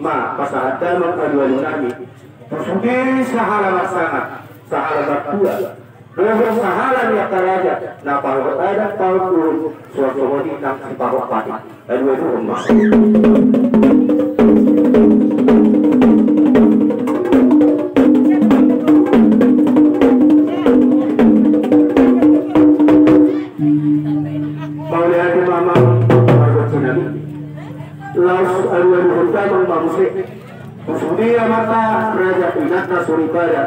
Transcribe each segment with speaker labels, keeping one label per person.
Speaker 1: Ma pasahatan mengkaduan kami Pusudi sahala masangat sahala bakua Dohor sahala niya karaja na parot ada tahun turun suatu wadi nang si parot pati dua rumah Maulihat mama parot sinami Laus aluan hutang mamusik Kusudia mata Raja Pinatna Suribaya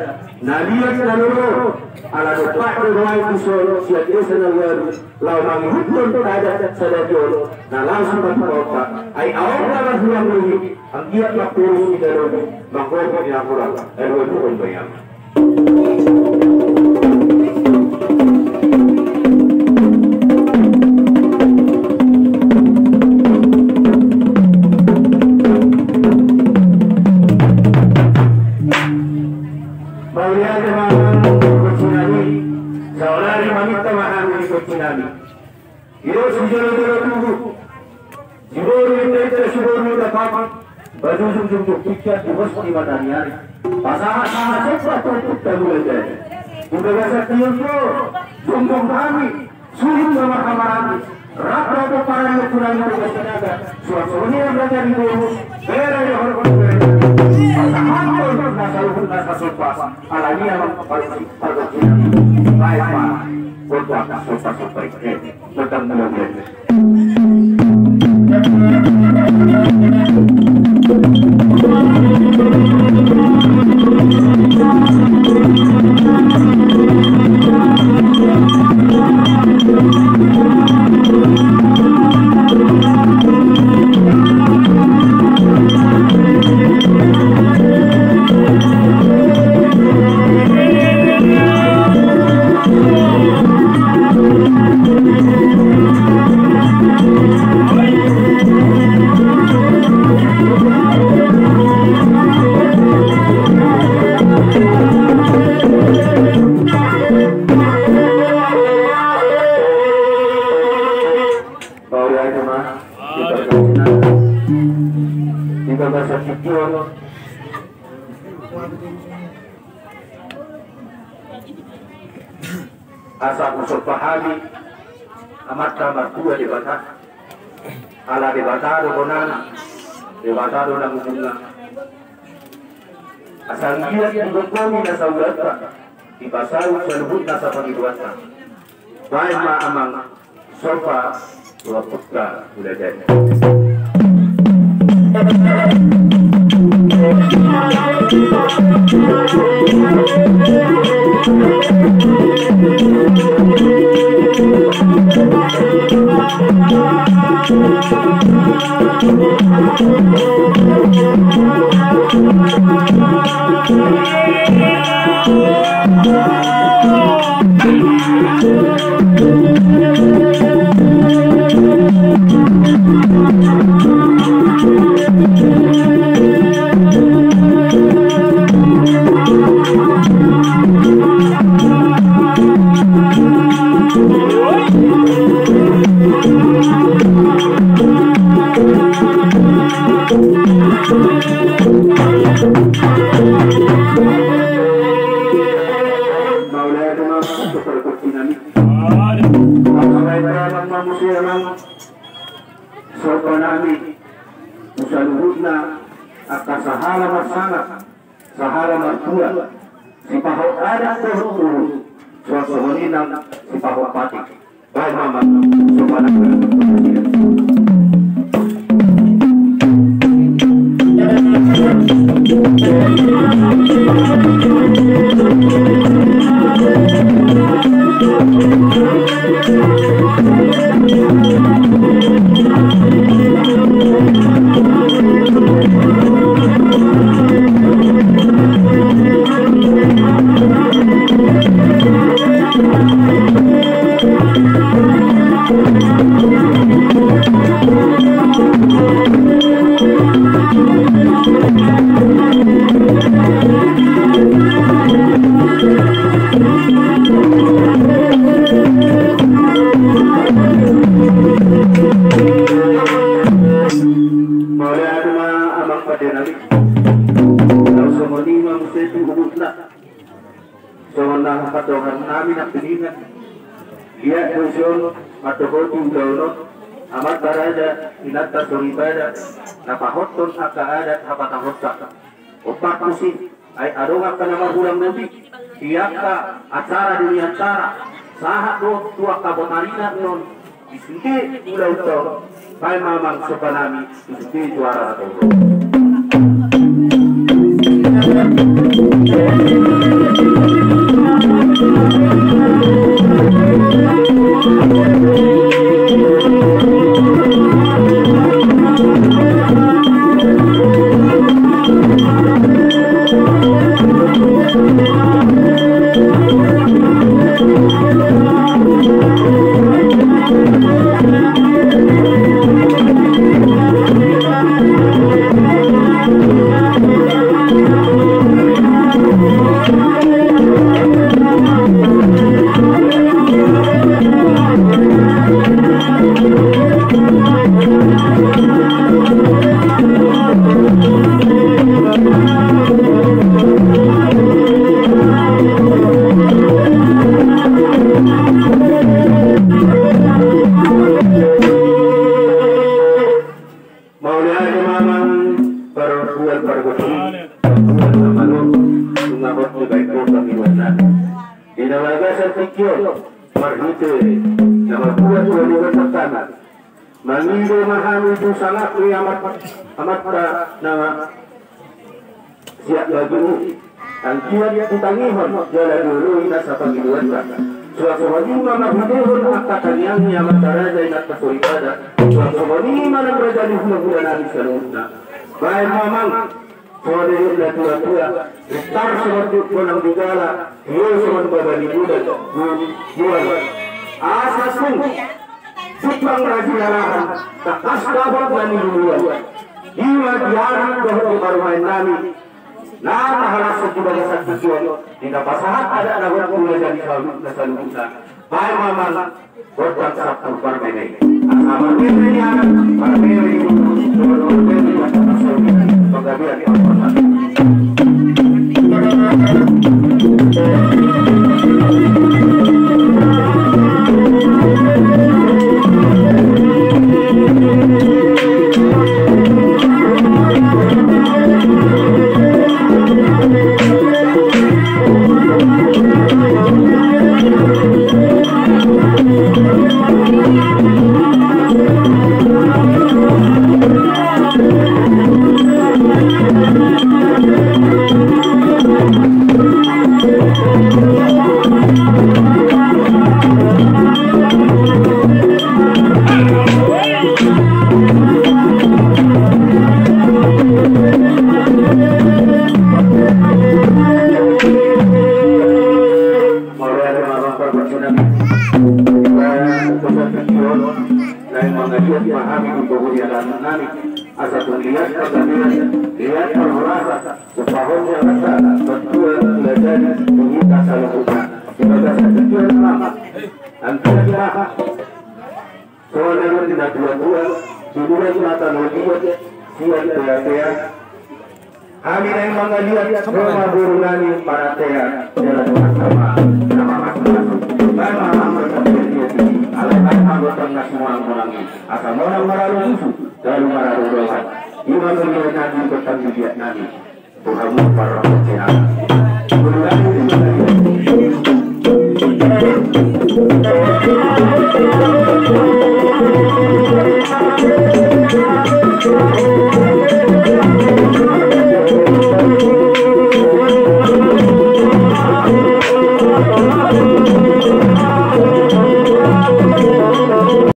Speaker 1: Nadia Kinaluro Ala lupa Ruai Kusol Siat Desa Nawaru Lau manghutun Ada Sadajol Na langsung Kota Ay awak Lawan Hulang Luhi Ang giat Makpurus Idarobi Mangkoko Inakura Erwan Bukan Bayang Iyo sujud tunggu. Jibor itu sudah dapat. Baju sungguh tiket di bos di mana ni hari. Pasangan sangat cepat untuk terbuat jadi. Udah biasa tiup sungguh kami. Sulit sama kamaran. Rakyat para yang kurang itu tenaga. Suasana yang berada di bawah. Bera yang hormat bera. Pasangan itu nasalun nasasopas. Alami yang paling paling baik pak. Untuk sopa-sopa ini tentang mulai. Asa usul pahami amat tamat dua di batas ala di batas donana di batas donang bunga asal dia digokomi nasa urata di pasal selebut nasa pangidwata baik ma amang sofa dua putra sudah jadi sahala marsana sahala martua si paho ada turun suasana si paho pati baik mama sopan nang patokan namin ang piningan. Iya kusyon matokoti ulauno amat barada inata suribada napahoton akaadat hapatahotak. Opat musim ay adongak ka naman hulang nabi. Tiyak ka acara dunia acara sahat do tuak kabotarina non isunti ulau to kay mamang sopanami isunti juara atau Mangido mahami itu sangat amat nama siap bagi ang kiat utangihon jala dulu ina sa Panginoon ka suasawani mamahidehon ang kakanyang yamat daraja inat kasuribada suasawani manang rajali hula-hula namin sa loob na bahay mamang suwadehin na tua-tua istar sumatut ko ng bigala hiyo suman babalibudan buwan asas kong Supang rajinalahan takas dapat naniluluan Iwa diaran bahwa karumahan namin na mahalas sa tiba sa tujuan tidak pasahat ada nawat mula jadi nasalubusan bahay mamang bordak sa pagbarbenay asama niya para meron yung sumunod at kasawi paggabihan ng pagbarbenay Kami yang mengaliat semua burungan para teat dalam sama